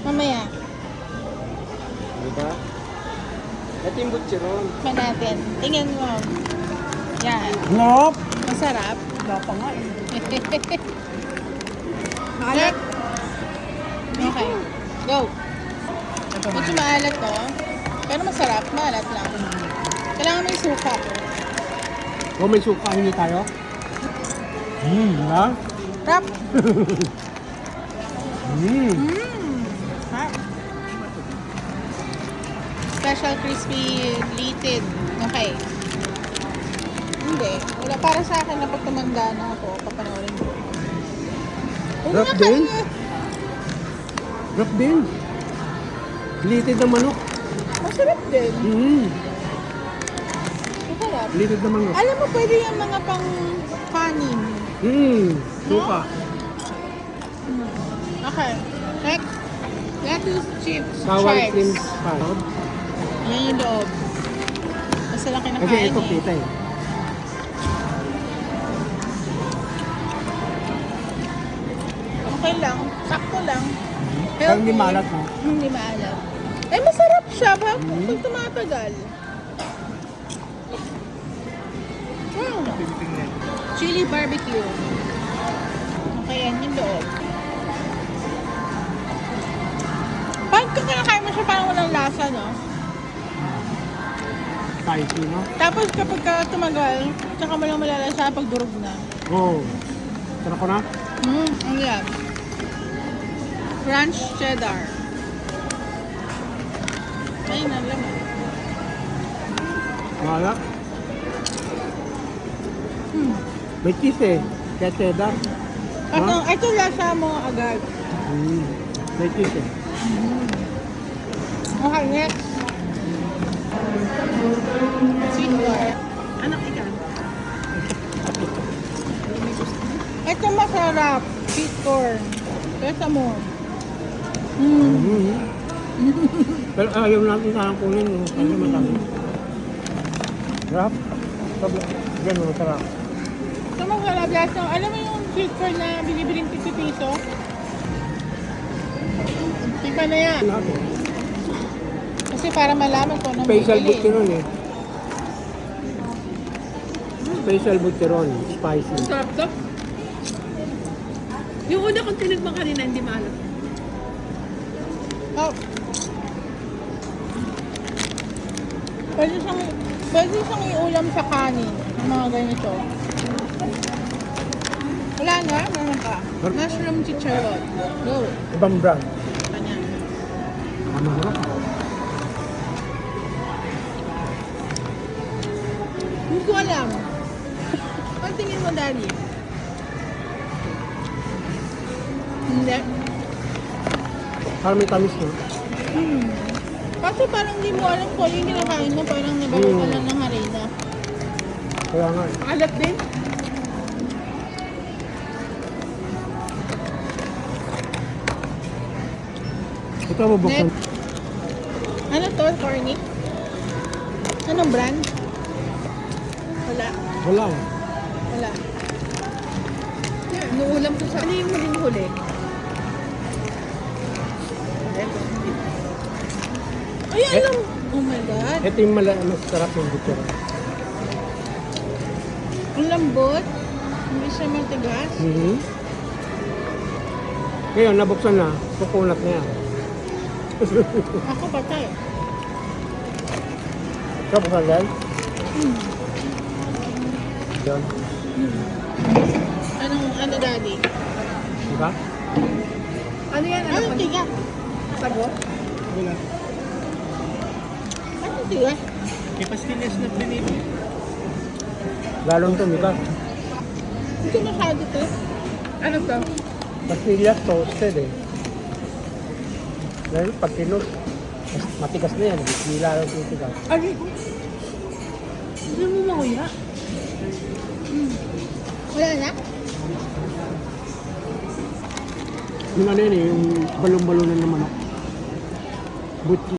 Mamaya. Diba? Ito yung butcheron. Pa natin. Tingnan mo. Yan. Ngop! Masarap. Wala pa nga eh. Maalat. Okay. Go. Ito Medyo na. maalat to. Pero masarap. Maalat lang. Kailangan may suka. Oh, may suka. Hindi tayo? Diba? Rap. Ha? Special crispy litid. Okay. Hindi. Wala para sa akin na pag tumanda na ako, papanoorin ko. Huwag Rap na din? kayo. Rap din. Litid na manok. Masarap din. Masarap. Litid na manok. Alam mo, pwede yung mga pang kanin. Suka. Okay. Next. Lettuce chips. Sour chips. cream salad. Yan yung loob. Basta lang Kasi kinakain ito eh. kita eh. Okay lang. Sakto lang. Pero hindi maalat no? Hindi maalat. Eh, masarap siya. Pag tumatagal. Chili barbecue. Okay, yan yung loob. Pag kinakain mo siya, parang walang lasa, no? Spicy no? Tapos kapag tumagal, tsaka mo lang malalasa pag durog na. Oh. Sarap ko na? Ano yan? Crunch cheddar. Ayun, ang laman. Maalat. May cheese eh. Kaya cheddar. Ito lasa mo agad. May cheese eh. Okay, next. Sweet corn. Anak ikaw. Ito masarap. Sweet corn. Kesa mo. Pero ayaw natin sa kunin. Ano matami. Sarap. Ganun masarap. Ito masarap. Lasa. Alam mo yung sweet corn na binibiling 50 piso? Tika na yan. Kasi para malaman ko anong Special bibili. butcheron eh. Special butcheron. Spicy. Sarap to. Yung una kong tinigman kanina, hindi maalat. Oh. Pwede siyang iulam sa kanin. Ang mga ganito. Wala na? Meron ka. Mushroom chicharon. Go. Ibang brand. Kanya. Ano na? Hindi ko alam. Ang tingin mo, Daddy? Hindi. Parang may tamis no? Kasi parang hindi mo alam ko yung kinakain mo. Parang nabalik ka lang ng harina. Kaya nga eh. Alat din? Ito mabuksan. Next. Ano to? Corny? Anong brand? Wala. Wala eh. Wala. Inuulam ko sa... Ano yung muling huli? Ay, alam. Oh my God. Ito yung masarap yung butcheron. Ang lambot. Hindi siya matigas. Ngayon, nabuksan na. Kukunat na yan. Ako patay. Nabuksan yan? Yan. Ano, Daddy? Diba? Ano yan? Ano Anong pa? tiga? Sago? Wala. Anong tiga? May pastillas na pinili. Lalong tumigas. Hindi ko masyado to. Ano to? Pastillas toasted eh. Dahil pag kinot, matigas na yan. Hindi lalong titigas. Ay! Hindi mo makuya. Wala na? Yung ano yun eh, yung balong-balonan ng manok. Butchi.